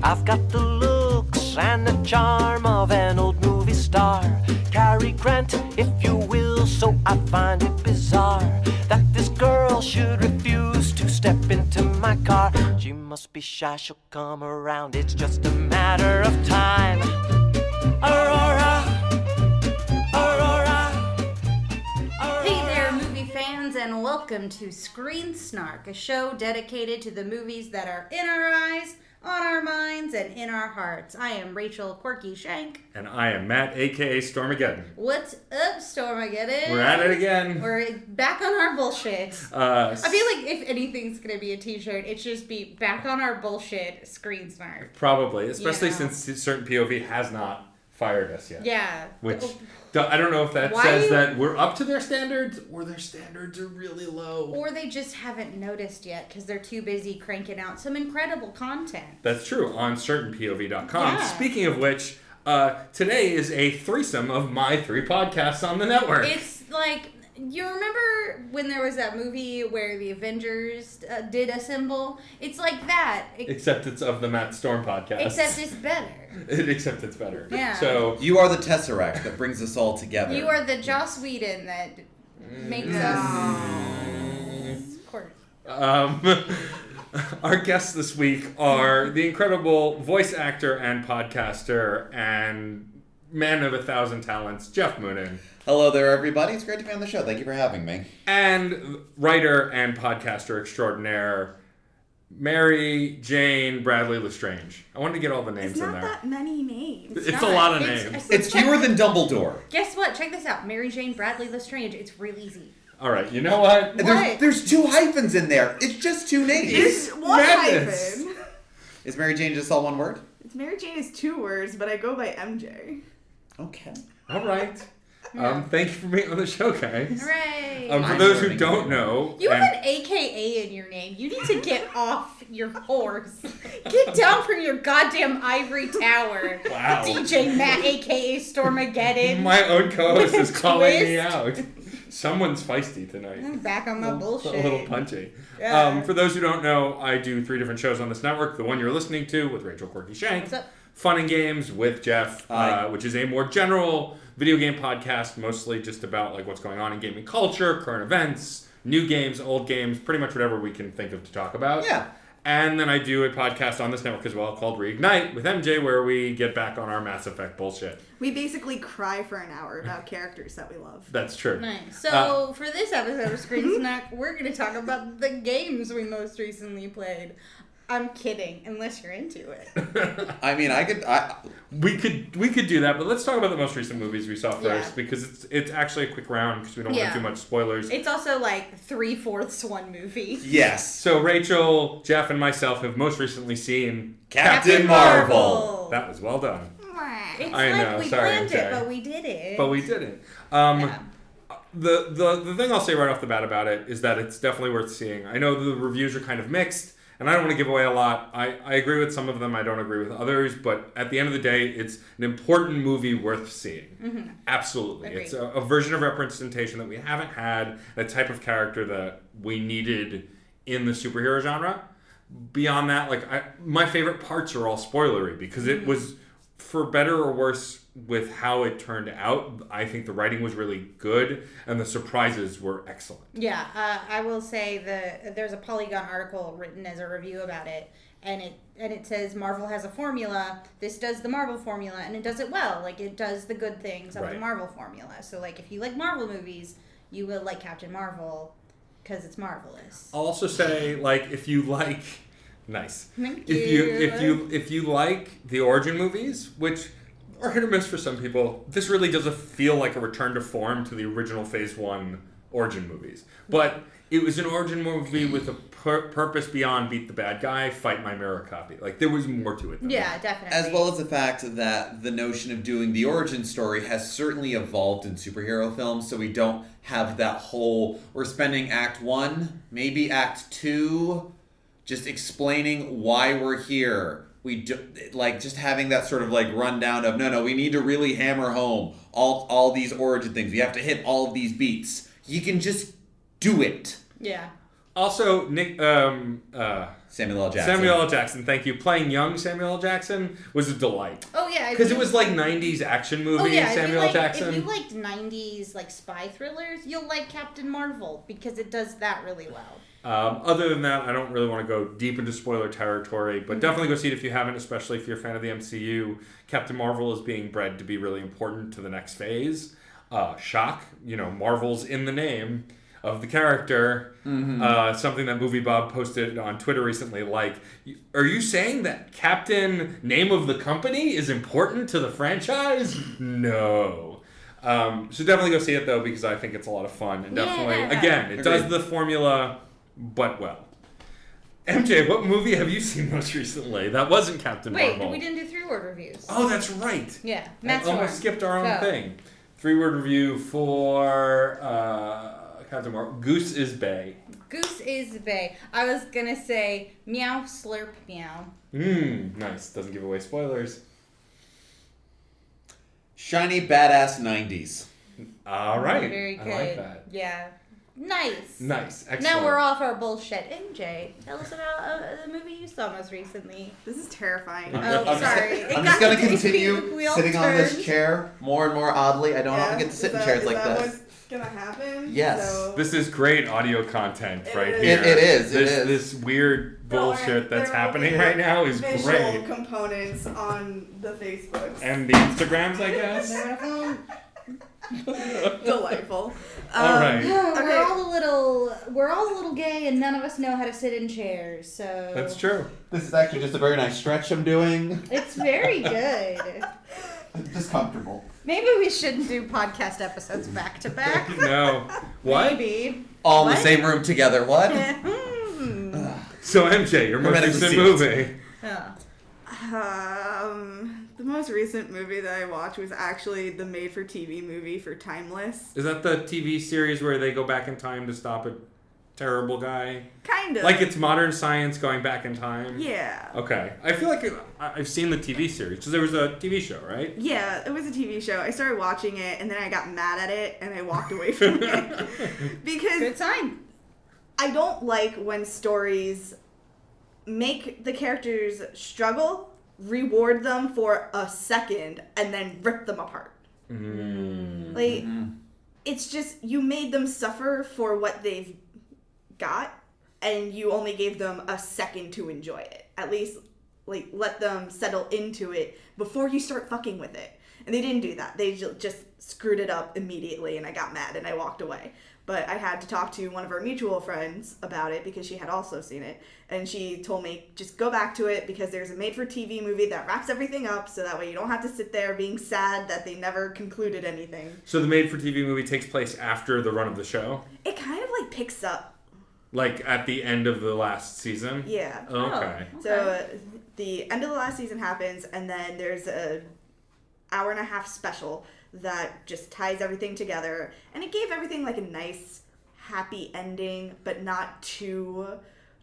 I've got the looks and the charm of an old movie star. Cary Grant, if you will, so I find it bizarre that this girl should refuse to step into my car. She must be shy, she'll come around, it's just a matter of time. Aurora, Aurora, Aurora. Hey there, movie fans, and welcome to Screen Snark, a show dedicated to the movies that are in our eyes, on our minds, and in our hearts. I am Rachel Quirky Shank. And I am Matt, a.k.a. Stormageddon. What's up, Stormageddon? We're at it again. We're back on our bullshit. I feel like if anything's going to be a t-shirt, it should just be back on our bullshit Screen Snark. Probably, especially since certain POV has not fired us yet. Yeah. Which, I don't know if that says that we're up to their standards or their standards are really low. Or they just haven't noticed yet because they're too busy cranking out some incredible content. That's true, on certainpov.com. Yeah. Speaking of which, today is a threesome of my 3 podcasts on the network. It's like, you remember when there was that movie where the Avengers did assemble? It's like that. Except it's of the Matt Storm podcast. Except it's better. Except it's better. Yeah. So you are the Tesseract that brings us all together. You are the Joss Whedon that makes us court. Our guests this week are the incredible voice actor and podcaster and man of 1,000 talents, Geoff Moonen. Hello there, everybody. It's great to be on the show. Thank you for having me. And writer and podcaster extraordinaire, Mary Jane Bradley-Lestrange. I wanted to get all the names in there. It's not that many names. It's a lot of names. It's fewer than Dumbledore. Guess what? Check this out. Mary Jane Bradley-Lestrange. It's real easy. All right, you know what? There's 2 hyphens in there. It's just 2 names. It's one Madness. hyphen. Is Mary Jane just all one word? It's Mary Jane is 2 words, but I go by MJ. Okay. All right. Thank you for being on the show, guys. Hooray! For those who don't know... You have an AKA in your name. You need to get off your horse. Get down from your goddamn ivory tower. Wow. DJ Matt, AKA Stormageddon. My own co-host is calling me twist. out. Someone's feisty tonight. I'm back on my bullshit. A little punchy. Yeah. For those who don't know, I do 3 different shows on this network. The one you're listening to with Rachel Quirky Shank. What's up? Fun and Games with Geoff, which is a more general video game podcast, mostly just about like what's going on in gaming culture, current events, new games, old games, pretty much whatever we can think of to talk about. Yeah. And then I do a podcast on this network as well called Reignite with MJ, where we get back on our Mass Effect bullshit. We basically cry for an hour about characters that we love. That's true. Nice. So, for this episode of Screen Snack, we're going to talk about the games we most recently played. I'm kidding, unless you're into it. I mean, We could do that, but let's talk about the most recent movies we saw first, Yeah. because it's actually a quick round because we don't want too much spoilers. It's also like 3/4 one movie. Yes. So Rachel, Geoff, and myself have most recently seen Captain Marvel. That was well done. It's I like know, we sorry, planned MJ. it, but we did it. But we didn't. Yeah. The thing I'll say right off the bat about it is that it's definitely worth seeing. I know the reviews are kind of mixed, and I don't want to give away a lot. I agree with some of them, I don't agree with others, but at the end of the day, it's an important movie worth seeing. Mm-hmm. Absolutely. Agreed. It's a version of representation that we haven't had, a type of character that we needed in the superhero genre. Beyond that, my favorite parts are all spoilery, because it was, for better or worse, with how it turned out, I think the writing was really good and the surprises were excellent. Yeah, I will say there's a Polygon article written as a review about it, and it says Marvel has a formula. This does the Marvel formula, and it does it well. Like, it does the good things of the Marvel formula. So, like, if you like Marvel movies, you will like Captain Marvel because it's marvelous. I'll also say, if you like, nice. Thank If you like the origin movies, which are hit or miss for some people, this really doesn't feel like a return to form to the original Phase 1 origin movies. But it was an origin movie with a purpose beyond beat the bad guy, fight my mirror copy. There was more to it than Yeah, that. definitely. As well as the fact that the notion of doing the origin story has certainly evolved in superhero films, so we don't have that whole, we're spending Act 1, maybe Act 2, just explaining why we're here. We do, just having that sort of rundown of no, we need to really hammer home all these origin things. We have to hit all of these beats. You can just do it. Yeah. Also, Samuel L. Jackson. Samuel L. Jackson, thank you. Playing young Samuel L. Jackson was a delight. Oh yeah, Because it was like 90s action movie Samuel L. Jackson. If you liked 90s like spy thrillers, you'll like Captain Marvel because it does that really well. Other than that, I don't really want to go deep into spoiler territory, but definitely go see it if you haven't, especially if you're a fan of the MCU. Captain Marvel is being bred to be really important to the next phase. Shock, Marvel's in the name of the character. Something that Movie Bob posted on Twitter recently, like, are you saying that Captain name of the company is important to the franchise? No. So definitely go see it, though, because I think it's a lot of fun. And definitely, again, it does the formula, but well. MJ, what movie have you seen most recently? That wasn't Captain Marvel. Wait, we didn't do 3-word reviews. Oh, that's right. Yeah, I Matt's almost skipped our own thing. 3-word review for Captain Marvel. Goose is Bay. Goose is Bay. I was gonna say meow slurp meow. Nice. Doesn't give away spoilers. Shiny badass 90s. All right. Very good. I like that. Yeah. Nice. Nice. Excellent. Now we're off our bullshit. MJ, tell us about the movie you saw most recently. This is terrifying. Oh, sorry. I'm just going to It continue wheel sitting on this turned. chair more and more oddly. I don't often get to sit in chairs like is that this. what's gonna happen? Yes. So, This is great audio content right is. here. It is. This weird bullshit that's happening right now is visual great. components on the Facebooks. And the Instagrams, I guess. Delightful. All right. We're all a little gay, and none of us know how to sit in chairs. So That's true. This is actually just a very nice stretch I'm doing. It's very good. Just comfortable. Maybe we shouldn't do podcast episodes back to back. No. What? Maybe. All in What? the same room together. What? So MJ, your most Hermetic recent receipts. movie. Yeah. The most recent movie that I watched was actually the made-for-TV movie for Timeless. Is that the TV series where they go back in time to stop a terrible guy? Kind of. Like it's modern science going back in time? Yeah. Okay. I feel like I've seen the TV series. Because there was a TV show, right? Yeah, it was a TV show. I started watching it, and then I got mad at it, and I walked away from it. Because Good sign. I don't like when stories make the characters struggle, reward them for a second, and then rip them apart. Like, it's just, you made them suffer for what they've got, and you only gave them a second to enjoy it. At least, like, let them settle into it before you start fucking with it. And they didn't do that. They just screwed it up immediately, and I got mad, and I walked away. But I had to talk to one of our mutual friends about it because she had also seen it. And she told me, just go back to it because there's a made-for-TV movie that wraps everything up so that way you don't have to sit there being sad that they never concluded anything. So the made-for-TV movie takes place after the run of the show? It kind of, like, picks up. Like at the end of the last season? Yeah. Okay. So the end of the last season happens, and then there's a hour-and-a-half special that just ties everything together, and it gave everything like a nice happy ending but not too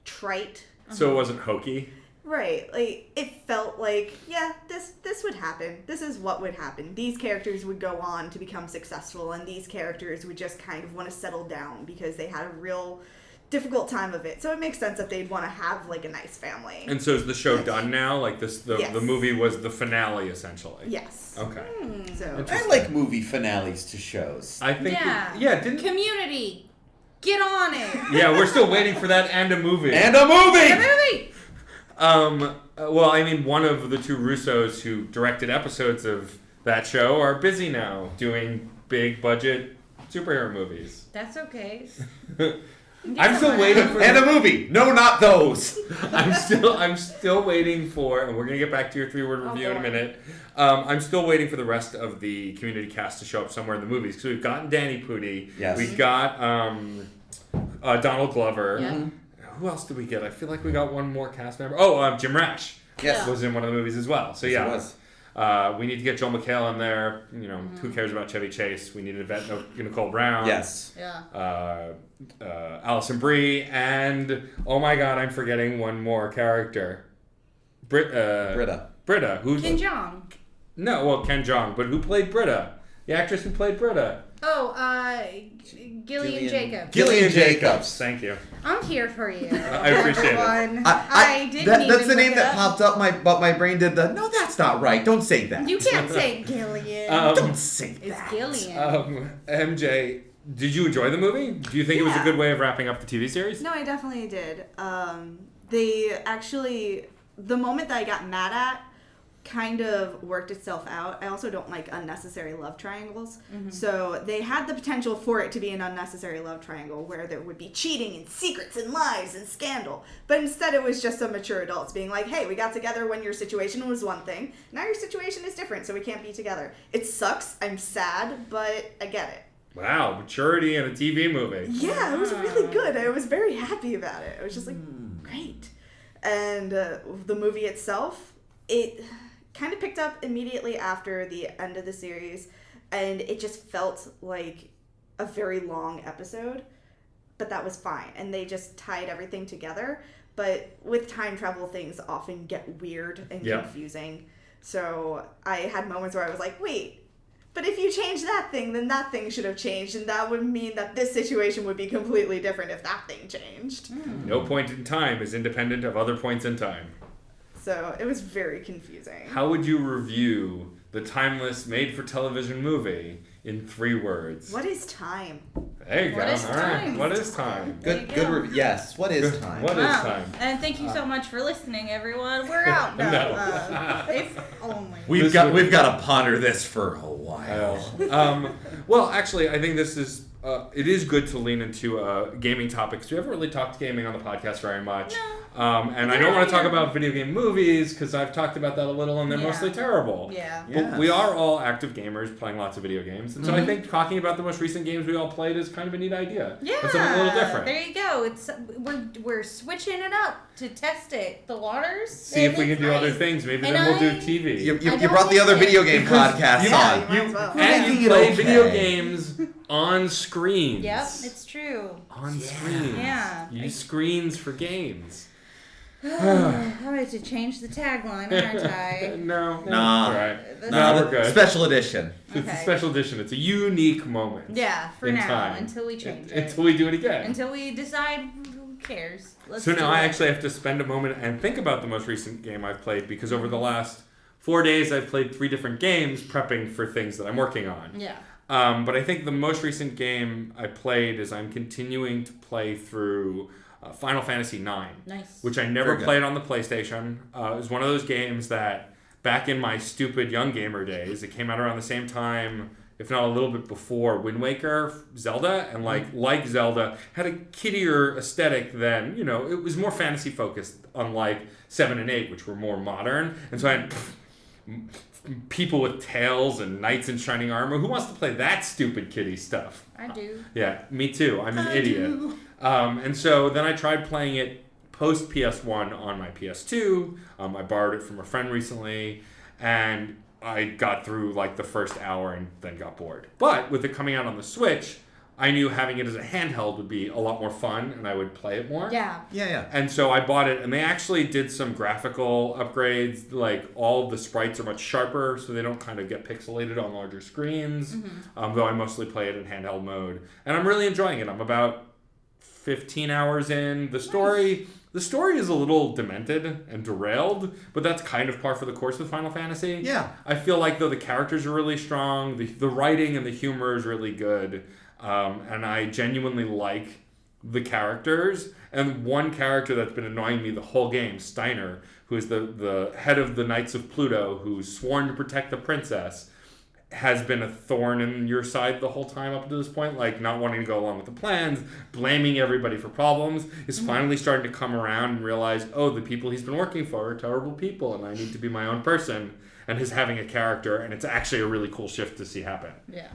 trite. So it wasn't hokey? Right, like it felt like, yeah, this would happen, this is what would happen, these characters would go on to become successful, and these characters would just kind of want to settle down because they had a real difficult time of it. So it makes sense that they'd want to have like a nice family. And so is the show done now? Like the Yes. movie was the finale essentially? Yes. Okay. So I like movie finales to shows. I think Yeah. didn't Community, get on it. Yeah, we're still waiting for that and a movie. And a movie! Movie. Well, I mean, one of the two Russos who directed episodes of that show are busy now doing big budget superhero movies. That's okay. I'm still waiting for And a movie! No, not those! I'm still waiting for, and we're gonna get back to your 3-word review in a minute. I'm still waiting for the rest of the community cast to show up somewhere in the movies because we've gotten Danny Pudi, Yes. we got Donald Glover. Yeah. Who else did we get? I feel like we got one more cast member. Oh, Jim Rash. Yes. Was in one of the movies as well. So Yes, it yeah. was. We need to get Joel McHale in there. You know, who cares about Chevy Chase? We need an event Nicole Brown. Yes. Yeah. Alison Brie, and oh my god, I'm forgetting one more character. Britta. Britta, who's Ken Jeong. no, well Ken Jeong, but who played Britta? The actress who played Britta. Oh, Gillian Jacobs. Gillian Jacobs. Thank you. I'm here for you. I appreciate it. everyone. I didn't even That's the name look it that up. popped up, but my brain did the, no, that's not right. Don't say that. You can't say Gillian. Don't say It's that. Gillian. MJ, did you enjoy the movie? Do you think it was a Yeah. good way of wrapping up the TV series? No, I definitely did. They actually, the moment that I got mad at kind of worked itself out. I also don't like unnecessary love triangles. So they had the potential for it to be an unnecessary love triangle where there would be cheating and secrets and lies and scandal. But instead it was just some mature adults being like, hey, we got together when your situation was one thing. Now your situation is different, so we can't be together. It sucks. I'm sad, but I get it. Wow, maturity in a TV movie. Yeah, it was really good. I was very happy about it. I was just like, great. And the movie itself, it kind of picked up immediately after the end of the series, and it just felt like a very long episode, but that was fine. And they just tied everything together. But with time travel, things often get weird and confusing. So I had moments where I was like, wait, but if you change that thing, then that thing should have changed, and that would mean that this situation would be completely different if that thing changed. No point in time is independent of other points in time. So it was very confusing. How would you review the timeless made-for-television movie in 3 words? What is time? There you What go. is All right. time? What is time? Good, There you good. go. Yes. What is time? What is Wow. time? And thank you so much for listening, everyone. We're out now. No. If only. We've got to ponder this for a while. Well, actually, I think this is. It is good to lean into gaming topics. We haven't really talked gaming on the podcast very much. And I don't want to talk about video game movies because I've talked about that a little and they're Yeah. mostly terrible. Yeah. But we are all active gamers playing lots of video games. And so I think talking about the most recent games we all played is kind of a neat idea. Yeah. It's something a little different. There you go. It's we're switching it up to test it. The waters. See if we and can do it's other nice. things. Maybe And then we'll do I- TV. You I brought the don't other like video it. game podcast Yeah, on. you might as well. And Making you it play okay. video games on screens. Yep, it's true. On screens. Yeah. Use screens for games. I have to change the tagline, aren't I? No. Nah. It's all right. This- No, the we're good. Special edition. It's a Okay. special edition. It's a unique moment. Yeah, for in now, time. until we change it. Until we do it again. Until we decide who cares. Let's So do now I it. actually have to spend a moment and think about the most recent game I've played because over the last 4 days I've played 3 different games prepping for things that I'm working on. Yeah. But I think the most recent game I played is I'm continuing to play through Final Fantasy IX. Nice. Which I never Very good. played on the PlayStation. It was one of those games that back in my stupid young gamer days, it came out around the same time, if not a little bit before Wind Waker, Zelda, and like Zelda, had a kiddier aesthetic than, it was more fantasy focused, unlike 7 and 8, which were more modern. And so I had people with tails and knights in shining armor. Who wants to play that stupid kiddie stuff? I do. Yeah, me too. I'm an I idiot. do. And so then I tried playing it post PS1 on my PS2. I borrowed it from a friend recently, and I got through like the first hour and then got bored. But with it coming out on the Switch, I knew having it as a handheld would be a lot more fun, and I would play it more. Yeah. Yeah. And so I bought it, and they actually did some graphical upgrades. Like, all of the sprites are much sharper, so they don't kind of get pixelated on larger screens. Though I mostly play it in handheld mode. And I'm really enjoying it. I'm about 15 hours in. The story is a little demented and derailed, but that's kind of par for the course with Final Fantasy. Yeah. I feel like, though, the characters are really strong, the writing and the humor is really good, and I genuinely like the characters. And one character that's been annoying me the whole game, Steiner, who is the head of the Knights of Pluto, who's sworn to protect the princess, has been a thorn in your side the whole time up to this point, like not wanting to go along with the plans, blaming everybody for problems, is finally starting to come around and realize, oh, the people he's been working for are terrible people and I need to be my own person, and is having a character, and it's actually a really cool shift to see happen. Yeah.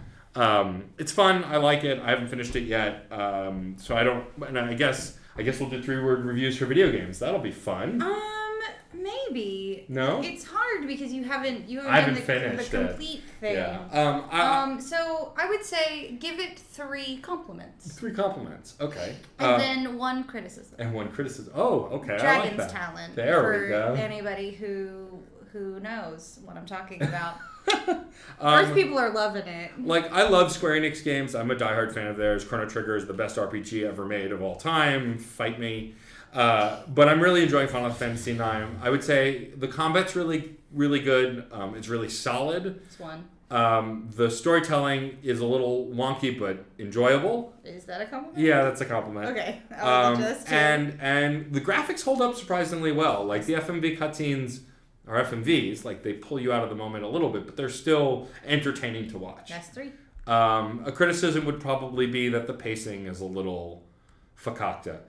It's fun. I like it. I haven't finished it yet. So I don't, and I guess we'll do 3-word reviews for video games. That'll be fun. Maybe. No? It's hard because you haven't I haven't done finished the it. complete thing. Yeah. So I would say give it 3 compliments. 3 compliments. Okay. And then 1 criticism. And 1 criticism. Oh, okay. Dragon's I like that. talent. There for we go. anybody who who knows what I'm talking about. Um, Earth people are loving it. Like, I love Square Enix games. I'm a diehard fan of theirs. Chrono Trigger is the best RPG ever made of all time. Fight me. But I'm really enjoying Final Fantasy IX. I would say the combat's really, really good. It's really solid. It's one. The storytelling is a little wonky, but enjoyable. Is that a compliment? Yeah, that's a compliment. Okay. And the graphics hold up surprisingly well. Like, the FMV cutscenes are FMVs. Like, they pull you out of the moment a little bit, but they're still entertaining to watch. That's 3. A criticism would probably be that the pacing is a little fakakta.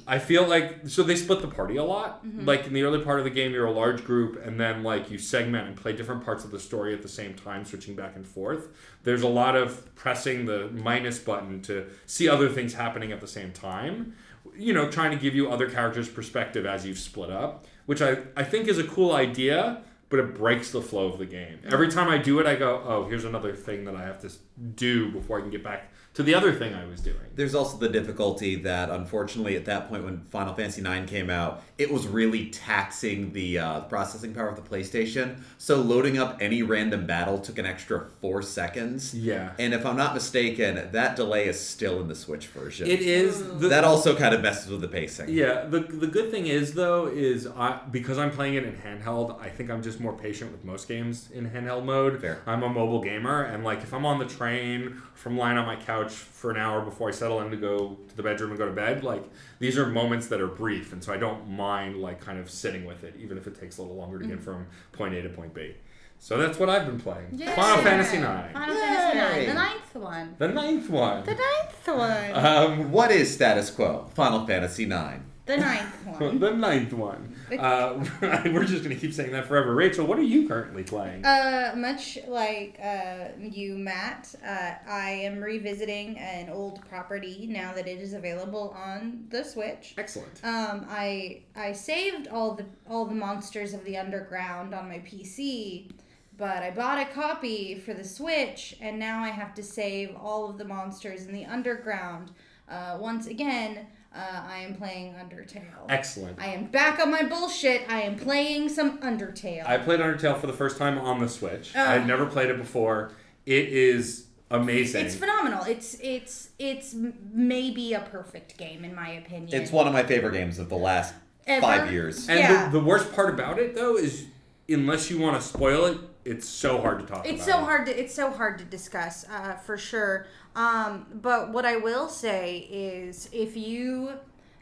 I feel like, so they split the party a lot. Mm-hmm. Like, in the early part of the game, you're a large group, and then, like, you segment and play different parts of the story at the same time, switching back and forth. There's a lot of pressing the minus button to see other things happening at the same time. You know, trying to give you other characters' perspective as you've split up, which I think is a cool idea, but it breaks the flow of the game. Every time I do it, I go, oh, here's another thing that I have to do before I can get back to the other thing I was doing. There's also the difficulty that, unfortunately, at that point when Final Fantasy IX came out, it was really taxing the processing power of the PlayStation. So loading up any random battle took an extra 4 seconds. Yeah. And if I'm not mistaken, that delay is still in the Switch version. It is. That also kind of messes with the pacing. Yeah, the good thing is, though, is because I'm playing it in handheld, I think I'm just more patient with most games in handheld mode. Fair. I'm a mobile gamer, and, like, if I'm on the train, if I'm lying on my couch for an hour before I settle in to go to the bedroom and go to bed, like, these are moments that are brief, and so I don't mind, like, kind of sitting with it, even if it takes a little longer to get from point A to point B. So that's what I've been playing. Yeah. Final Fantasy IX. Final Fantasy Yay. 9. The 9th one. The 9th one. The 9th one. What is status quo? Final Fantasy IX. The 9th one. The 9th one. We're just going to keep saying that forever. Rachel, what are you currently playing? Much like you, Matt, I am revisiting an old property now that it is available on the Switch. Excellent. I saved all the monsters of the underground on my PC, but I bought a copy for the Switch, and now I have to save all of the monsters in the underground. Once again, I am playing Undertale. Excellent. I am back on my bullshit. I am playing some Undertale. I played Undertale for the first time on the Switch. I had never played it before. It is amazing. It's phenomenal. It's maybe a perfect game in my opinion. It's one of my favorite games of the last Ever? 5 years. And Yeah. the worst part about it, though, is unless you want to spoil it, it's so hard to talk about. It's so hard to discuss, for sure. But what I will say is,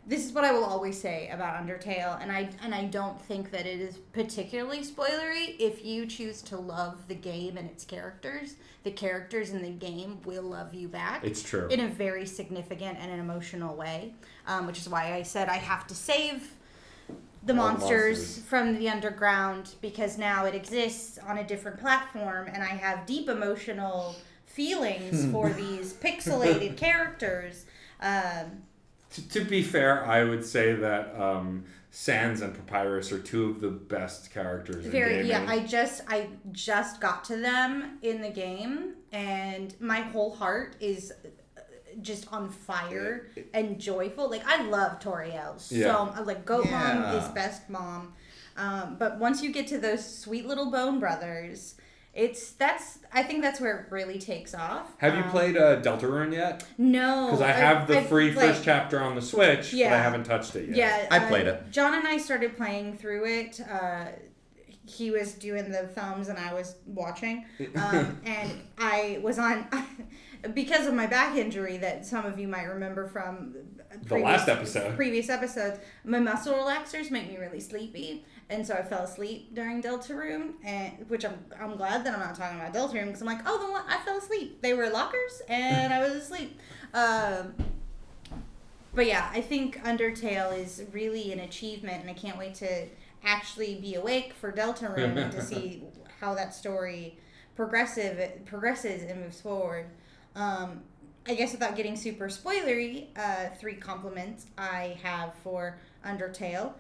this is what I will always say about Undertale, and I don't think that it is particularly spoilery. If you choose to love the game and its characters, the characters in the game will love you back. It's true. In a very significant and an emotional way, which is why I said I have to save the monsters from the underground, because now it exists on a different platform, and I have deep emotional feelings for these pixelated characters. To be fair, I would say that Sans and Papyrus are two of the best characters in gaming. Yeah, I just got to them in the game, and my whole heart is just on fire and joyful. Like, I love Toriel so like Goat Mom is best mom, but once you get to those sweet little bone brothers, I think that's where it really takes off. Have you played Deltarune yet? No, Because I have the free first chapter on the Switch, but I haven't touched it yet. Yeah, I played it. John and I started playing through it. He was doing the thumbs and I was watching, and I was on because of my back injury that some of you might remember from last episode. Previous episodes. My muscle relaxers make me really sleepy, and so I fell asleep during Deltarune, which I'm glad that I'm not talking about Deltarune, because I'm like, I fell asleep. They were lockers, and I was asleep. But yeah, I think Undertale is really an achievement, and I can't wait to actually be awake for Deltarune and to see how that story progresses and moves forward. I guess without getting super spoilery, 3 compliments I have for Undertale.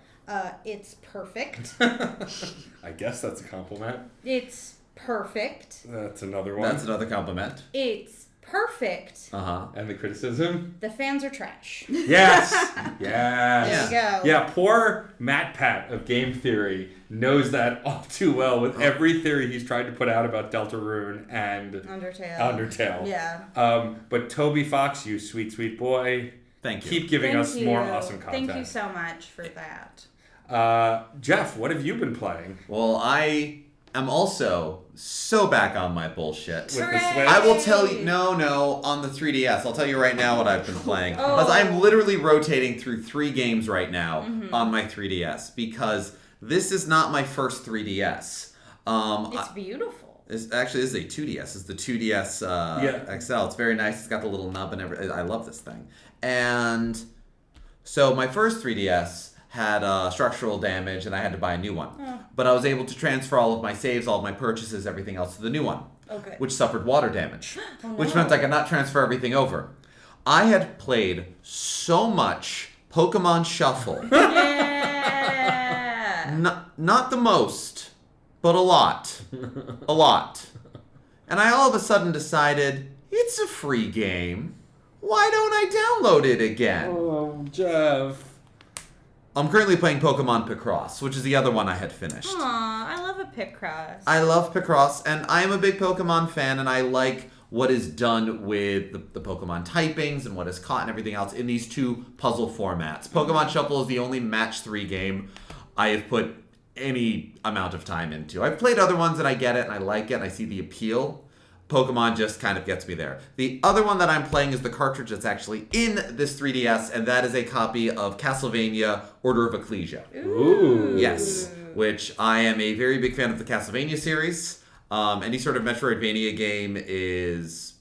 It's perfect. I guess that's a compliment. It's perfect. That's another one. That's another compliment. It's perfect. And the criticism? The fans are trash. Yes! Yes! There you go. Yeah, poor Matt Pat of Game Theory knows that all too well with every theory he's tried to put out about Deltarune and Undertale. Yeah. But Toby Fox, you sweet, sweet boy. Thank you. Keep giving us more awesome content. Thank you so much for that. Jeff, what have you been playing? Well, I am also so back on my bullshit. With the Switch? I will tell you, no, on the 3DS. I'll tell you right now what I've been playing. Because I'm literally rotating through 3 games right now on my 3DS. Because this is not my first 3DS. It's beautiful. This is a 2DS. It's the 2DS XL. It's very nice. It's got the little nub and everything. I love this thing. And so my first 3DS had structural damage and I had to buy a new one. But I was able to transfer all of my saves, all of my purchases, everything else to the new one. Okay. Which suffered water damage. Which meant I could not transfer everything over. I had played so much Pokemon Shuffle. Yeah. Not the most, but a lot. A lot. And I all of a sudden decided, it's a free game. Why don't I download it again? Oh, Jeff. I'm currently playing Pokemon Picross, which is the other one I had finished. Aw, I love a Picross. I love Picross, and I am a big Pokemon fan, and I like what is done with the Pokemon typings and what is caught and everything else in these 2 puzzle formats. Pokemon Shuffle is the only match 3 game I have put any amount of time into. I've played other ones and I get it and I like it and I see the appeal. Pokemon just kind of gets me there. The other one that I'm playing is the cartridge that's actually in this 3DS, and that is a copy of Castlevania Order of Ecclesia. Ooh. Yes, which I am a very big fan of the Castlevania series. Any sort of Metroidvania game is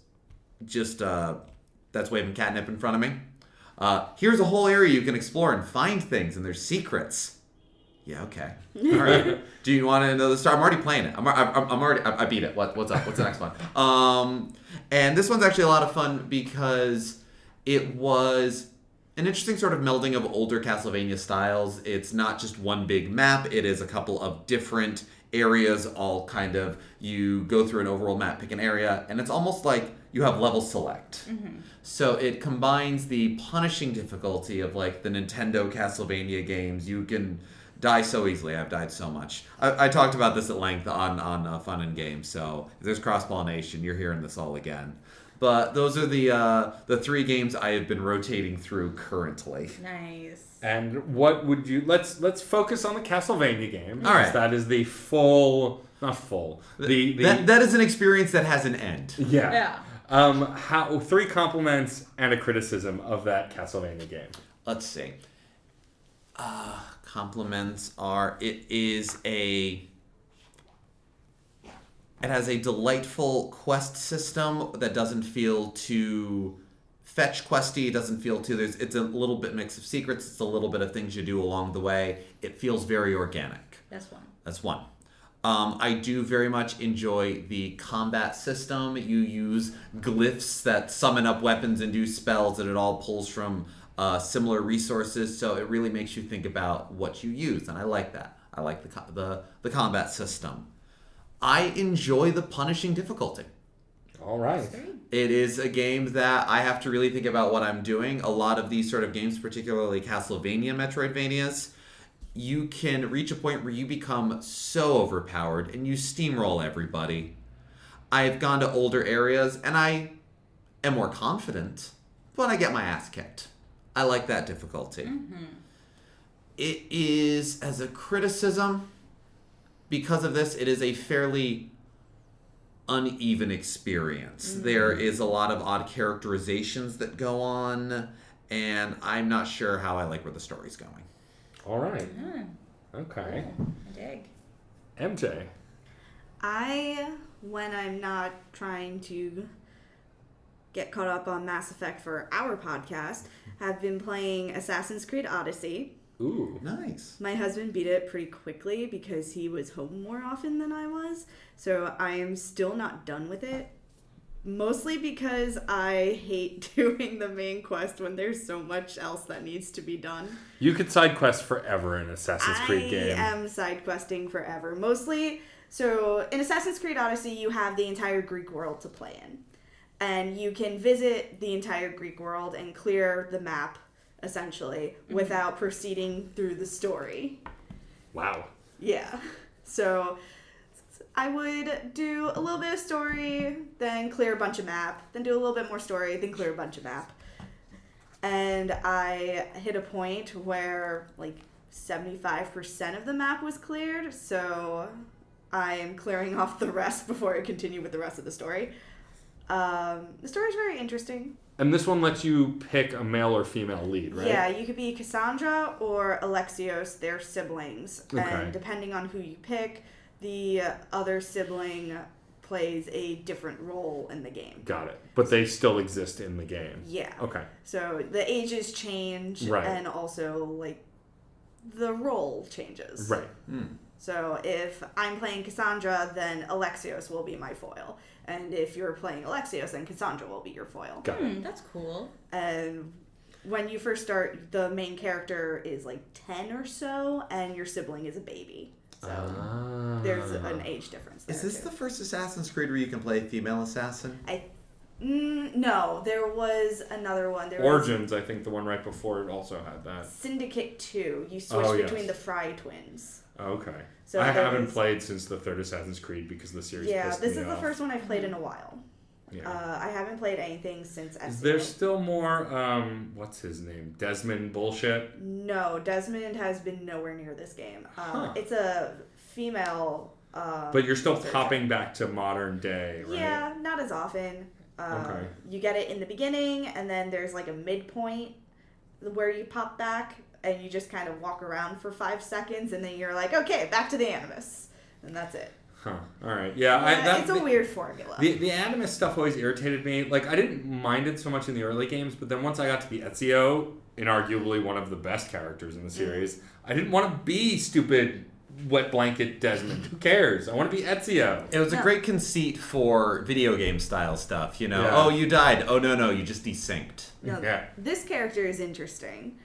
just, that's waving catnip in front of me. Here's a whole area you can explore and find things, and there's secrets. Yeah, okay. All right. Do you want to know the story? I'm already playing it. I beat it. What's up? What's the next one? And this one's actually a lot of fun because it was an interesting sort of melding of older Castlevania styles. It's not just one big map. It is a couple of different areas, all kind of, you go through an overall map, pick an area, and it's almost like you have level select. So it combines the punishing difficulty of like the Nintendo Castlevania games. You can die so easily. I've died so much. I talked about this at length on Fun and Games, so if there's cross-pollination, you're hearing this all again. But those are the 3 games I have been rotating through currently. Nice. And what would you... Let's focus on the Castlevania game. All right. That is the full... Not full. That is an experience that has an end. Yeah. 3 compliments and a criticism of that Castlevania game. Let's see. Compliments are, it has a delightful quest system that doesn't feel too fetch questy. It doesn't feel too, it's a little bit mix of secrets. It's a little bit of things you do along the way. It feels very organic. That's one. I do very much enjoy the combat system. You use glyphs that summon up weapons and do spells, and it all pulls from similar resources, so it really makes you think about what you use, and I like that. I like the combat system. I enjoy the punishing difficulty. All right. It is a game that I have to really think about what I'm doing. A lot of these sort of games, particularly Castlevania, Metroidvanias, you can reach a point where you become so overpowered and you steamroll everybody. I've gone to older areas and I am more confident, but I get my ass kicked. I like that difficulty. It is, as a criticism, because of this, it is a fairly uneven experience. There is a lot of odd characterizations that go on, and I'm not sure how I like where the story's going. All right. Okay. I dig. MJ. When I'm not trying to get caught up on Mass Effect for our podcast, have been playing Assassin's Creed Odyssey. Ooh. Nice. My husband beat it pretty quickly because he was home more often than I was, so I am still not done with it. Mostly because I hate doing the main quest when there's so much else that needs to be done. You could side quest forever in Assassin's Creed game. I am side questing forever. Mostly, so in Assassin's Creed Odyssey, you have the entire Greek world to play in. And you can visit the entire Greek world and clear the map, essentially, without proceeding through the story. Wow. Yeah. So I would do a little bit of story, then clear a bunch of map, then do a little bit more story, then clear a bunch of map. And I hit a point where, like, 75% of the map was cleared, so I am clearing off the rest before I continue with the rest of the story. The story is very interesting. And this one lets you pick a male or female lead, right? Yeah, you could be Cassandra or Alexios, they're siblings. Okay. And depending on who you pick, the other sibling plays a different role in the game. Got it. But they still exist in the game. Yeah. Okay. So the ages change, Right. and also, like, the role changes. Right. So if I'm playing Cassandra, then Alexios will be my foil. And if you're playing Alexios, then Cassandra will be your foil. Got it. That's cool. And when you first start, the main character is like 10 or so, and your sibling is a baby. So there's an age difference there. Is this too. the first Assassin's Creed where you can play a female assassin? No, there was another one. There was Origins, I think the one right before it also had that. Syndicate 2. You switch Oh, yes. between the Fry twins. Okay. So I there haven't was- played since the third Assassin's Creed because the series Yeah, pissed this me is the off. first one I've played in a while. Yeah. I haven't played anything since Is Ezio. there still more, what's his name? Desmond bullshit? No, Desmond has been nowhere near this game. Huh. It's a female. But you're still researcher. popping back to modern day, right? Yeah, not as often. Okay. You get it in the beginning, and then there's like a midpoint where you pop back, and you just kind of walk around for 5 seconds, and then you're like, okay, back to the Animus, and that's it. Huh. All right. Yeah. It's a weird formula. The Animus stuff always irritated me. Like, I didn't mind it so much in the early games, but then once I got to be Ezio, inarguably one of the best characters in the series, I didn't want to be stupid wet blanket Desmond. Who cares? I want to be Ezio. It was a great conceit for video game style stuff, you know? Yeah. Oh, you died. Oh, no, you just desynced. No, Yeah. This character is interesting.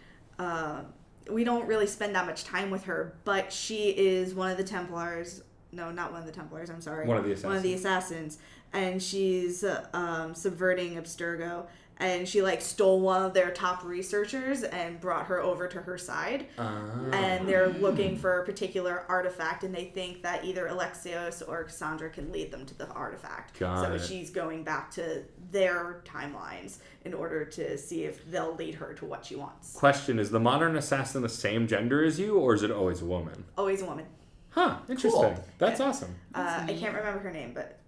We don't really spend that much time with her, but she is one of the Templars. No, not one of the Templars, I'm sorry. One of the assassins. One of the assassins. And she's subverting Abstergo. And she, like, stole one of their top researchers and brought her over to her side. And they're looking for a particular artifact, and they think that either Alexios or Cassandra can lead them to the artifact. Got so it. she's going back to their timelines in order to see if they'll lead her to what she wants. Question, is the modern assassin the same gender as you, or is it always a woman? Always a woman. Huh. Interesting. Cool. That's awesome. I can't remember her name, but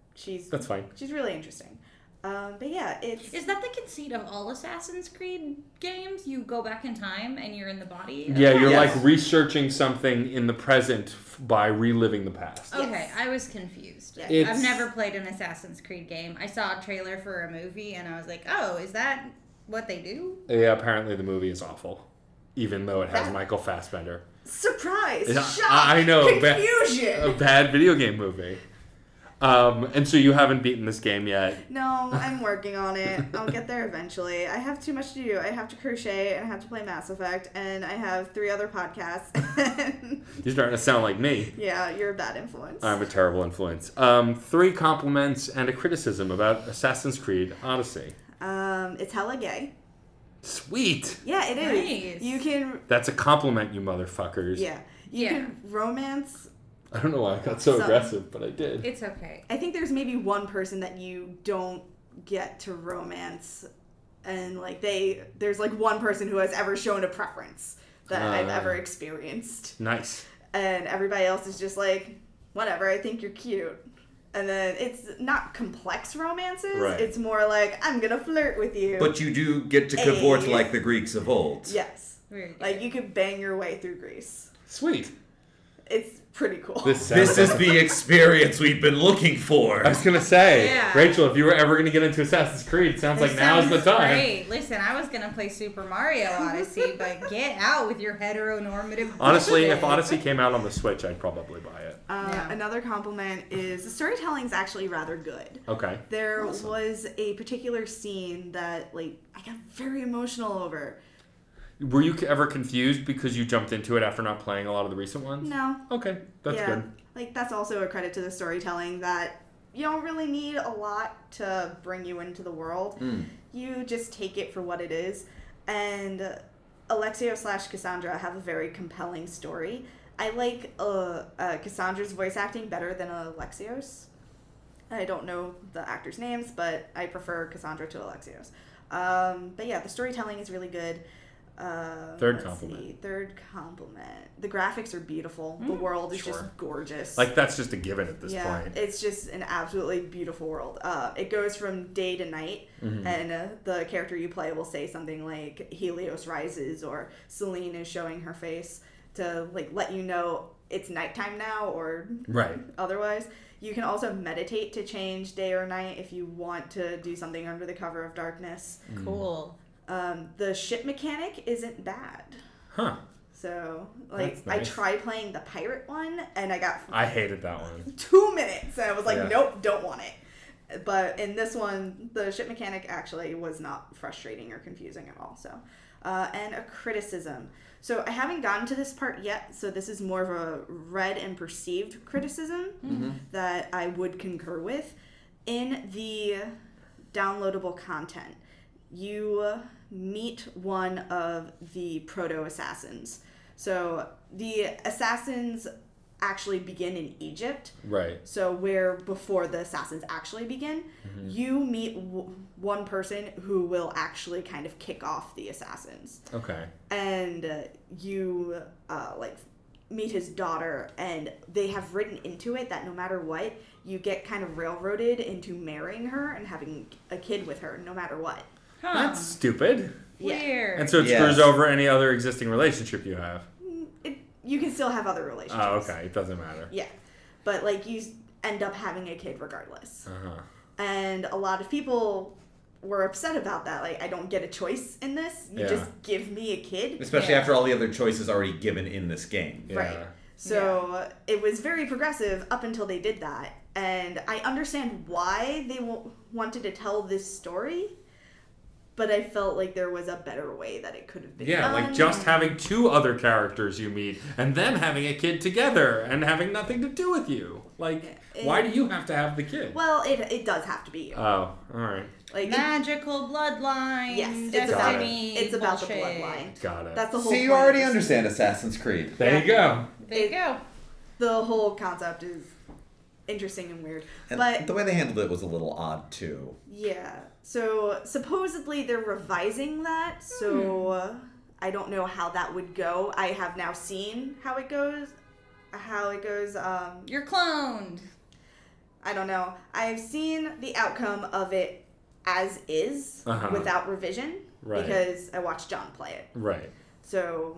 That's fine. she's really interesting. But yeah, it's... Is that the conceit of all Assassin's Creed games? You go back in time and you're in the body? Yeah, you're Yes. like researching something in the present by reliving the past. Okay, Yes. I was confused. Yeah. It's- I've never played an Assassin's Creed game. I saw a trailer for a movie and I was like, oh, is that what they do? Yeah, apparently the movie is awful, even though it has That- Michael Fassbender. Surprise! Yeah, Shock! I know. Confusion! A bad video game movie. And so you haven't beaten this game yet. No, I'm working on it. I'll get there eventually. I have too much to do. I have to crochet, and I have to play Mass Effect, and I have 3 other podcasts. You're starting to sound like me. Yeah, you're a bad influence. I'm a terrible influence. 3 compliments and a criticism about Assassin's Creed Odyssey. It's hella gay. Sweet. Yeah, it is. Nice. You can, That's a compliment, you motherfuckers. yeah. You Yeah. can romance. I don't know why I got so Some. aggressive, but I did. It's okay. I think there's maybe one person that you don't get to romance, and like there's like one person who has ever shown a preference that I've ever experienced, Nice. and everybody else is just like, whatever, I think you're cute. And then it's not complex romances. Right. It's more like, I'm gonna flirt with you. But you do get to cavort Hey. like the Greeks of old. yes, Very good. like you could bang your way through Greece. Sweet. It's pretty cool. This Is the experience we've been looking for. I was gonna say, Yeah. Rachel, if you were ever gonna get into Assassin's Creed, sounds like This now's the sounds time. Great. Listen, I was gonna play Super Mario Odyssey, but get out with your heteronormative. Honestly, bullshit. if Odyssey came out on the Switch, I'd probably buy it. Yeah. Another compliment is the storytelling is actually rather good. Okay. There was a particular scene that like I got very emotional over. Were you ever confused because you jumped into it after not playing a lot of the recent ones? No. Okay, that's yeah. good. Like that's also a credit to the storytelling that you don't really need a lot to bring you into the world. You just take it for what it is. And Alexio/Cassandra have a very compelling story. I like Cassandra's voice acting better than Alexio's. I don't know the actors' names, but I prefer Cassandra to Alexio's. But yeah, the storytelling is really good. Third compliment. Third compliment. The graphics are beautiful. The world is just gorgeous. Like, that's just a given at this point. It's just an absolutely beautiful world. It goes from day to night, and the character you play will say something like Helios rises or Selene is showing her face to like let you know it's nighttime now or otherwise. You can also meditate to change day or night if you want to do something under the cover of darkness. Cool. The ship mechanic isn't bad. Huh. So, like, That's nice. I tried playing the pirate one, and I hated that one. 2 minutes, and I was like, nope, don't want it. But in this one, the ship mechanic actually was not frustrating or confusing at all. So, and a criticism. So I haven't gotten to this part yet, so this is more of a read and perceived criticism that I would concur with. In the downloadable content, you meet one of the proto-assassins. So the assassins actually begin in Egypt. Right. So where before the assassins actually begin, you meet one person who will actually kind of kick off the assassins. Okay. And you like meet his daughter, and they have written into it that no matter what, you get kind of railroaded into marrying her and having a kid with her no matter what. Huh. That's stupid. Weird. And so it screws over any other existing relationship you have. You can still have other relationships. Oh, okay. It doesn't matter. Yeah. But, like, you end up having a kid regardless. Uh-huh. And a lot of people were upset about that. Like, I don't get a choice in this. You just give me a kid. Especially after all the other choices already given in this game. Yeah. Right. So it was very progressive up until they did that. And I understand why they wanted to tell this story. But I felt like there was a better way that it could have been done. Like just having two other characters you meet and them having a kid together and having nothing to do with you. Like, why do you have to have the kid? Well, it does have to be you. Oh, all right. Like magical bloodline. Yes, destiny, it's about the bullshit. bloodline. Got it. That's the whole See, you point of already this. understand Assassin's Creed. There you go. There you go. The whole concept is interesting and weird. And But the way they handled it was a little odd, too. yeah. So supposedly they're revising that. So I don't know how that would go. I have now seen how it goes. You're cloned. I don't know. I've seen the outcome of it as is without revision because I watched John play it. Right. So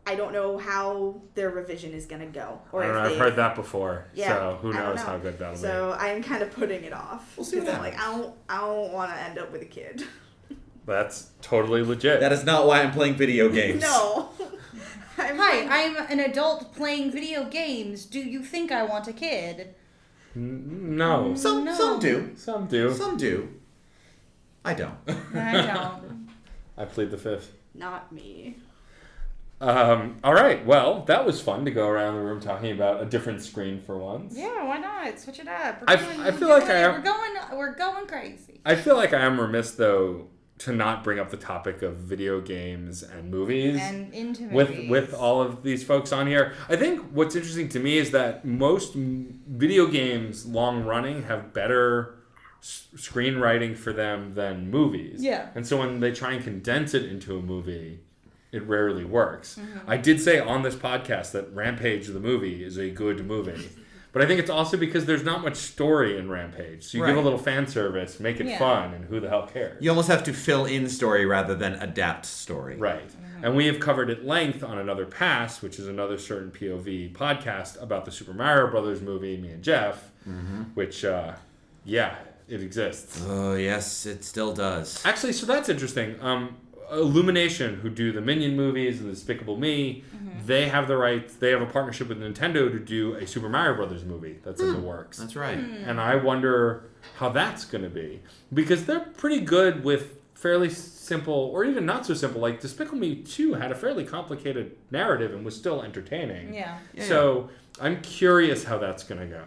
I don't know how their revision is going to go. Or I don't know, I've heard that before. So who knows how good that'll be. So I'm kind of putting it off. We'll see what I'm happens. like, I don't want to end up with a kid. That's totally legit. That is not why I'm playing video games. No. I'm an adult playing video games. Do you think I want a kid? No. Some do. Some do. Some do. I don't. I don't. I plead the fifth. Not me. All right. Well, that was fun to go around the room talking about a different screen for once. Yeah, why not? Switch it up. I feel like we're going crazy. I feel like I am remiss though to not bring up the topic of video games and movies And into movies. with all of these folks on here. I think what's interesting to me is that most video games long running have better screenwriting for them than movies. Yeah. And so when they try and condense it into a movie, it rarely works. I did say on this podcast that Rampage the movie is a good movie. But I think it's also because there's not much story in Rampage. So you give a little fan service, make it fun, and who the hell cares? You almost have to fill in story rather than adapt story. Right. And we have covered at length on Another Pass, which is another certain POV podcast about the Super Mario Brothers movie, me and Geoff, which, it exists. Oh, yes, it still does. Actually, so that's interesting. Illumination, who do the Minion movies and Despicable Me, they have the rights. They have a partnership with Nintendo to do a Super Mario Brothers movie that's in the works. That's right. And I wonder how that's going to be. Because they're pretty good with fairly simple, or even not so simple. Like Despicable Me 2 had a fairly complicated narrative and was still entertaining. Yeah. So I'm curious how that's going to go.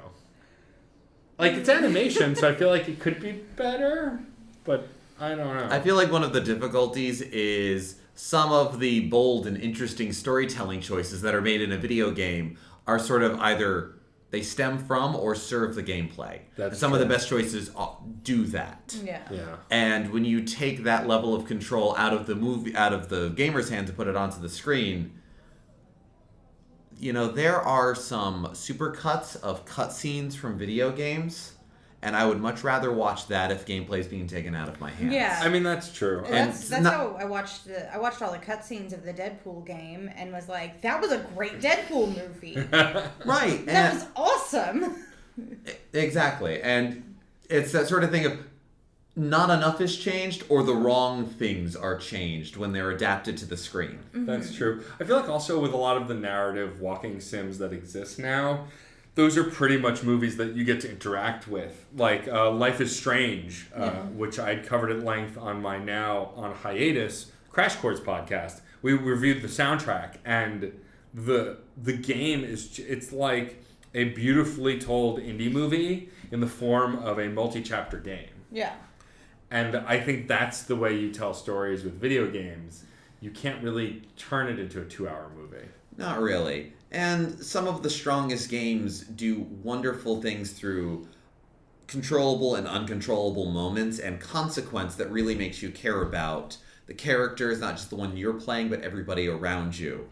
Like, it's animation, so I feel like it could be better, but I don't know. I feel like one of the difficulties is some of the bold and interesting storytelling choices that are made in a video game are sort of either they stem from or serve the gameplay. That's and some of the true. best choices do that. Yeah. Yeah. And when you take that level of control out of the gamer's hand to put it onto the screen, you know, there are some supercuts of cutscenes from video games, and I would much rather watch that if gameplay is being taken out of my hands. Yeah. I mean, that's true. That's not- how I watched all the cutscenes of the Deadpool game and was like, that was a great Deadpool movie. Right. That was awesome. Exactly. And it's that sort of thing of not enough is changed or the wrong things are changed when they're adapted to the screen. That's true. I feel like also with a lot of the narrative walking sims that exist now, those are pretty much movies that you get to interact with. Like Life is Strange, which I'd covered at length on my now on hiatus Crash Course podcast. We reviewed the soundtrack, and the game it's like a beautifully told indie movie in the form of a multi-chapter game. Yeah. And I think that's the way you tell stories with video games. You can't really turn it into a 2-hour movie. Not really. And some of the strongest games do wonderful things through controllable and uncontrollable moments and consequence that really makes you care about the characters, not just the one you're playing, but everybody around you.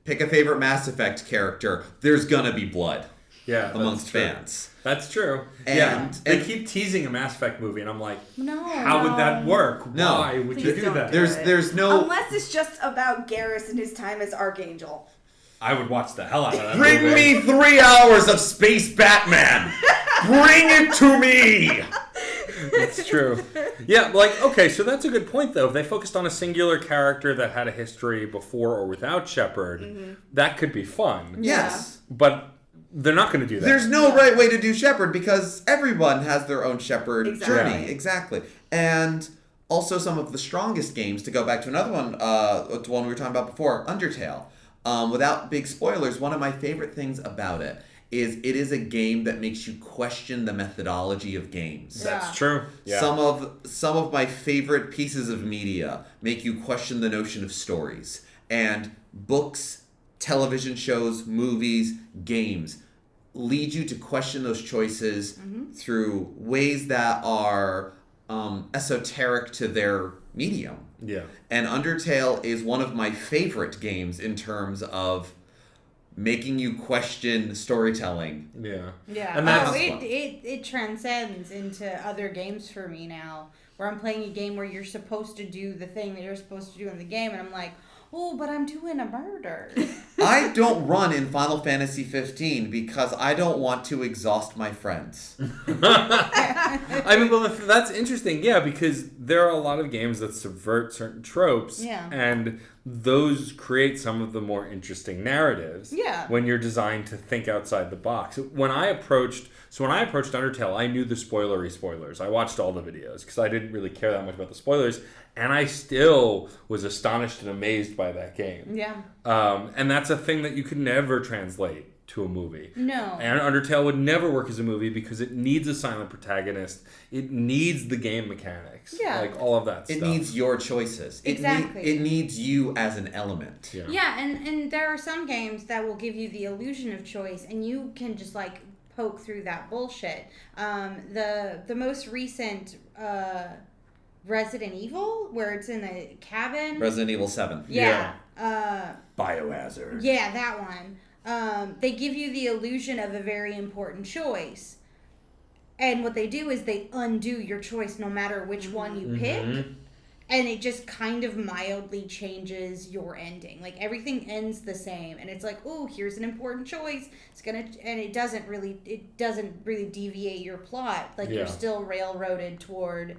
Pick a favorite Mass Effect character. There's gonna be blood amongst fans. That's true. And They keep teasing a Mass Effect movie, and I'm like, No. how would that work? No. Why would you Please do don't that? do there's no Unless it's just about Garrus and his time as Archangel. I would watch the hell out of that Bring movie. me 3 hours of Space Batman. Bring it to me. It's true. Yeah, like, okay, so that's a good point, though. If they focused on a singular character that had a history before or without Shepard, that could be fun. Yes. But they're not going to do that. There's no right way to do Shepard because everyone has their own Shepard Exactly. journey. Exactly. And also some of the strongest games, to go back to another one, to one we were talking about before, Undertale. Without big spoilers, one of my favorite things about it is a game that makes you question the methodology of games. That's true. Yeah. Some of my favorite pieces of media make you question the notion of stories. And books, television shows, movies, games lead you to question those choices through ways that are esoteric to their medium. Yeah. And Undertale is one of my favorite games in terms of making you question storytelling. Yeah. Yeah. And that's it transcends into other games for me now, where I'm playing a game where you're supposed to do the thing that you're supposed to do in the game, and I'm like, oh, but I'm doing a murder. I don't run in Final Fantasy 15 because I don't want to exhaust my friends. I mean, well, that's interesting, yeah, because there are a lot of games that subvert certain tropes, Yeah. and those create some of the more interesting narratives. Yeah. When you're designed to think outside the box. When I approached Undertale, I knew the spoilers. I watched all the videos because I didn't really care that much about the spoilers, and I still was astonished and amazed by that game. Yeah. And that's a thing that you could never translate to a movie. No. And Undertale would never work as a movie because it needs a silent protagonist. It needs the game mechanics. Yeah. Like all of that It stuff. needs your choices. Exactly. It needs you as an element. Yeah. Yeah, and there are some games that will give you the illusion of choice, and you can just like poke through that bullshit. The most recent Resident Evil, where it's in a cabin. Resident Evil 7. Yeah. Biohazard. Yeah, that one. They give you the illusion of a very important choice. And what they do is they undo your choice no matter which one you pick. And it just kind of mildly changes your ending. Like everything ends the same. And it's like, oh, here's an important choice. And it doesn't really deviate your plot. Like Yeah. you're still railroaded toward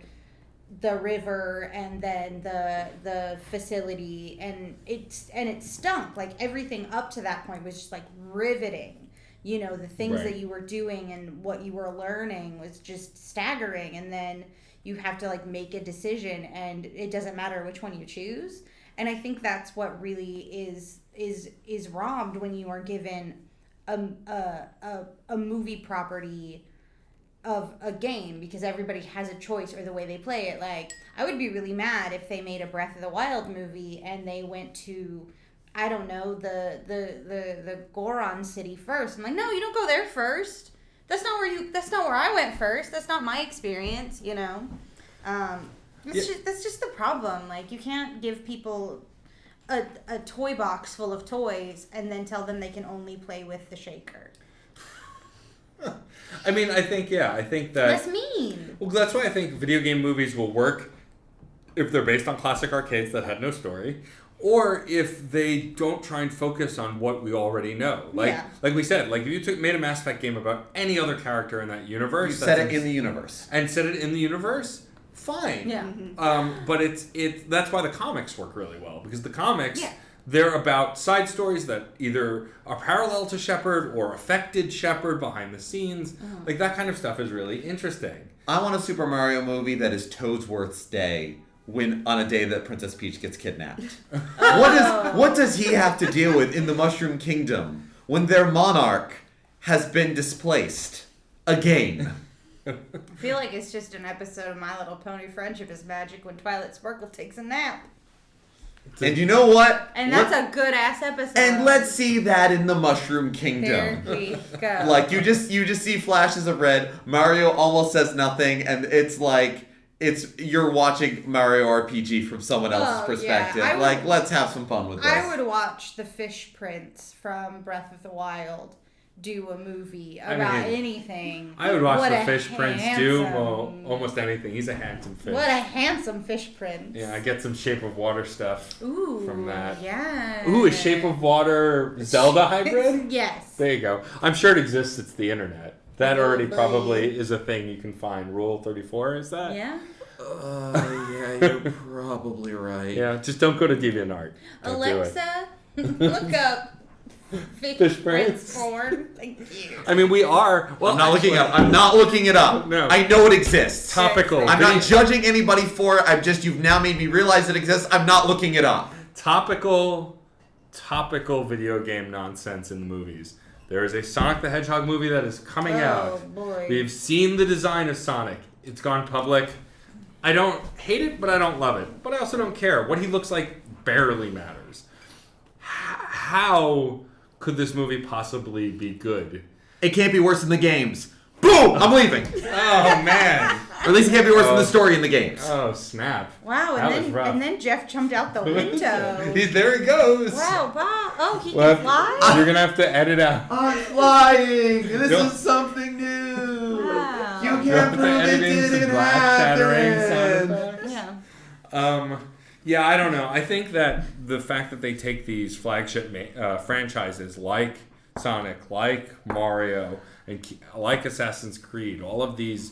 the river and then the facility, and it stunk. Like everything up to that point was just like riveting. You know, the things Right. that you were doing and what you were learning was just staggering, and then you have to like make a decision, and it doesn't matter which one you choose. And I think that's what really is robbed when you are given a movie property of a game because everybody has a choice or the way they play it. Like, I would be really mad if they made a Breath of the Wild movie and they went to, I don't know, the Goron city first. I'm like, no, you don't go there first. That's not where I went first. That's not my experience, you know. That's just the problem. Like, you can't give people a toy box full of toys and then tell them they can only play with the shaker. I mean, I think that... That's mean. Well, that's why I think video game movies will work if they're based on classic arcades that had no story, or if they don't try and focus on what we already know. Like we said, like if you made a Mass Effect game about any other character in that universe... You set it in the universe. And set it in the universe, fine. Yeah. But that's why the comics work really well, because the comics... Yeah. They're about side stories that either are parallel to Shepard or affected Shepard behind the scenes. Like, that kind of stuff is really interesting. I want a Super Mario movie that is Toadsworth's Day on a day that Princess Peach gets kidnapped. What does he have to deal with in the Mushroom Kingdom when their monarch has been displaced again? I feel like it's just an episode of My Little Pony Friendship is Magic when Twilight Sparkle takes a nap. And you know what? And that's a good-ass episode. And let's see that in the Mushroom Kingdom. There we go. Like, you just see flashes of red, Mario almost says nothing, and it's like, you're watching Mario RPG from someone else's perspective. Yeah. Let's have some fun with this. I would watch the Fish Prince from Breath of the Wild do a movie about anything. I would watch the Fish Prince do almost anything. He's a handsome fish. What a handsome Fish Prince. Yeah, I get some Shape of Water stuff from that. Yeah. Ooh, a Shape of Water Zelda hybrid? Yes. There you go. I'm sure it exists. It's the internet. That already probably is a thing you can find. Rule 34, is that? Yeah. Yeah, you're probably right. Yeah, just don't go to DeviantArt. Don't Alexa, look up Fish Prince porn. Thank you. I mean, we are. Well, I'm not looking it up. No. I know it exists. Topical. I'm not judging anybody for it. You've now made me realize it exists. I'm not looking it up. Topical video game nonsense in the movies. There is a Sonic the Hedgehog movie that is coming out. Oh, boy. We've seen the design of Sonic. It's gone public. I don't hate it, but I don't love it. But I also don't care. What he looks like barely matters. How could this movie possibly be good? It can't be worse than the games. Boom! I'm leaving. Oh, man. Or at least it can't be worse than the story in the games. Oh, snap. Wow, and then Geoff jumped out the window. There he goes. Wow, wow. Oh, he can fly? You're going to have to edit out. I'm flying! This is something new! Wow. You can't prove it didn't happen! Yeah. Yeah, I don't know. I think that the fact that they take these flagship franchises like Sonic, like Mario, and like Assassin's Creed, all of these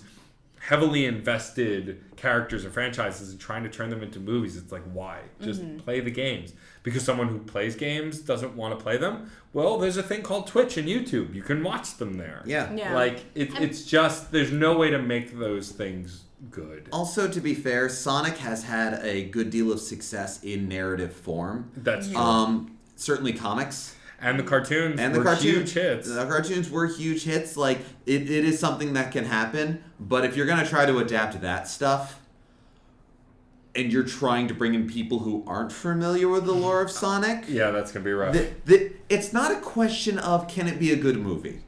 heavily invested characters and franchises and trying to turn them into movies, it's like, why? Just play the games. Because someone who plays games doesn't want to play them? Well, there's a thing called Twitch and YouTube. You can watch them there. Yeah. Like, it's just, there's no way to make those things good. Also, to be fair, Sonic has had a good deal of success in narrative form. That's true. Certainly comics. And the cartoons were huge hits. The cartoons were huge hits. Like, it is something that can happen. But if you're going to try to adapt that stuff, and you're trying to bring in people who aren't familiar with the lore of Sonic... Yeah, that's going to be rough. It's not a question of can it be a good movie.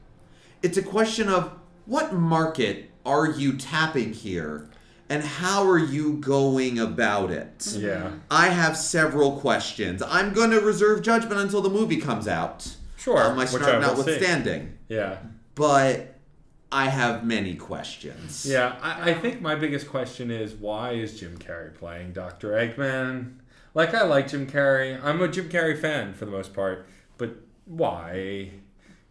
It's a question of what market are you tapping here? And how are you going about it? Yeah. I have several questions. I'm going to reserve judgment until the movie comes out. Sure. My start notwithstanding. Yeah. But I have many questions. Yeah, I think my biggest question is, why is Jim Carrey playing Dr. Eggman? Like, I like Jim Carrey. I'm a Jim Carrey fan for the most part. But why?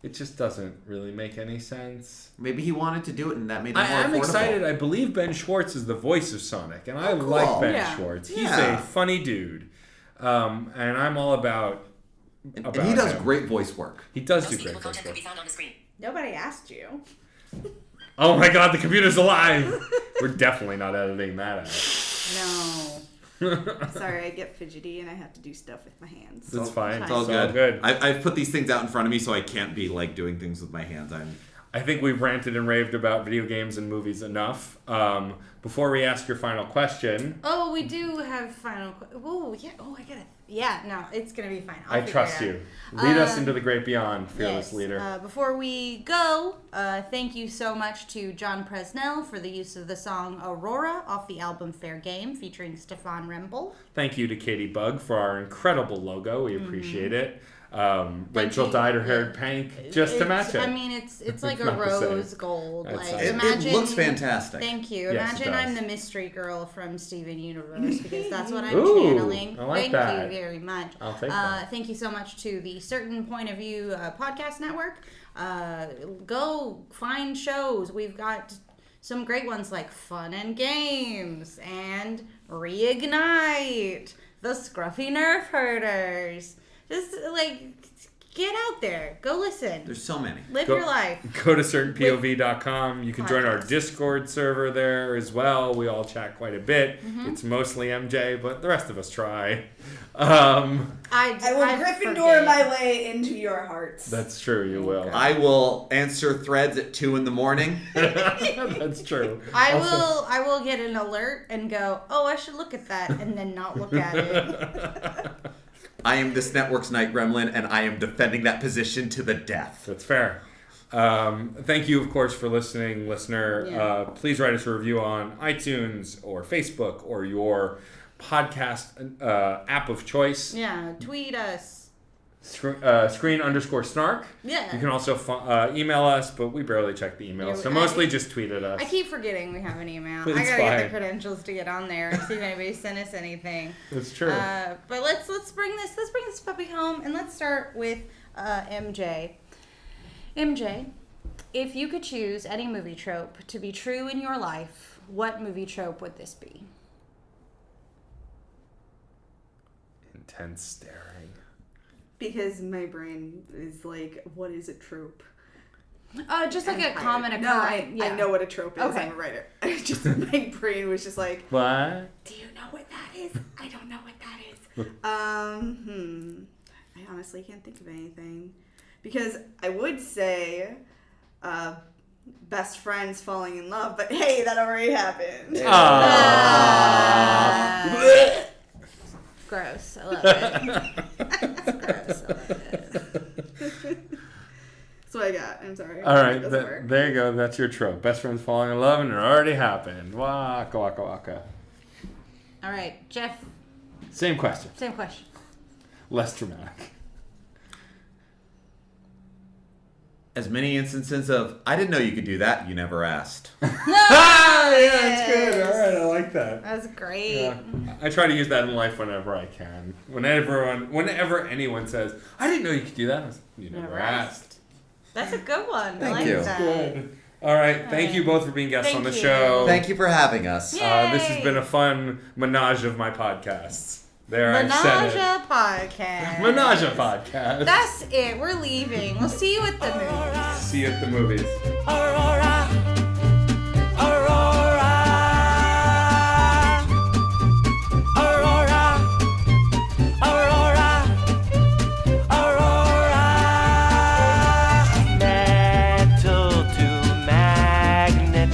It just doesn't really make any sense. Maybe he wanted to do it and that made it more affordable. I'm excited. I believe Ben Schwartz is the voice of Sonic. And I like Ben Schwartz. He's a funny dude. And I'm all about and he does him. great voice work. He does do great voice work. Nobody asked you. Oh my god, the computer's alive! We're definitely not editing that out. No. Sorry, I get fidgety and I have to do stuff with my hands. It's fine. It's all It's good. I've put these things out in front of me, so I can't be like doing things with my hands. I think we've ranted and raved about video games and movies enough. Before we ask your final question, Oh, we do have final. Oh, yeah. Oh, I gotta. Yeah, no, it's gonna be fine. I'll I figure trust it out. you. Lead us into the great beyond, fearless Yes. leader. Before we go, thank you so much to John Presnell for the use of the song Aurora off the album Fair Game featuring Stefan Rempel. Thank you to Katie Bug for our incredible logo. We appreciate it. Rachel you. dyed her hair Yeah. pink just to match it. I mean, it's like a Not the same. rose gold. That's Like, it imagine, looks fantastic. Thank you. Yes, it Imagine I'm does. the mystery girl from Steven Universe because that's what I'm Ooh, channeling. I like Thank that. you very much. I'll take that. Thank you so much to the Certain Point of View podcast network. Go find shows. We've got some great ones like Fun and Games and Reignite, the Scruffy Nerf Herders. Just like get out there, go listen, There's so many. live Go- your life. Go to certainpov.com. You can join our Podcast. Discord server there as well. We all chat quite a bit. Mm-hmm. It's mostly MJ, but the rest of us try. I will I Gryffindor forget. my way into your hearts. That's true, you will. I will answer threads at 2 in the morning. That's true. I will get an alert and go, oh, I should look at that, and then not look at it. I am this network's night gremlin, and I am defending that position to the death. That's fair. Thank you, of course, for listening, listener. Yeah. Please write us a review on iTunes or Facebook or your podcast app of choice. Yeah, tweet us. Screen_snark. Yeah. You can also email us, but we barely check the email, Yeah, so I- mostly just tweet at us. I keep forgetting we have an email. It's I gotta get fine. the credentials to get on there and see if anybody sent us anything. It's true. But let's bring this puppy home and let's start with MJ. MJ, if you could choose any movie trope to be true in your life, what movie trope would this be? Intense staring. Because my brain is like, what is a trope? Just like a I'm common tired. No, occurrence. I know what a trope is. Okay. I'm a writer. Just my brain was just like, What? do you know what that is? I don't know what that is. I honestly can't think of anything. Because I would say best friends falling in love, but hey, that already happened. Gross. I love it. Gross. I love it. That's what I got. I'm sorry. All right, It doesn't work. there you go. That's your trope. Best friends falling in love, and it already happened. Waka waka waka. All right, Geoff, Same question. same question. Less dramatic. As many instances of, I didn't know you could do that, you never asked. Ah, yeah, that's good. All right, I like that. That was great. Yeah. I try to use that in life whenever I can. Whenever anyone says, "I didn't know you could do that," I was, you never asked. That's a good one. Thank I like you. that. Good. All right, thank you both for being guests Thank on the you. show. Thank you for having us. This has Yay. been a fun menage of my podcasts. There, I've said it. Menage podcast. Menage a podcast. That's it. We're leaving. We'll see you at the movies. See you at the movies. Aurora, Aurora, Aurora, Aurora, Aurora. Metal to magnet,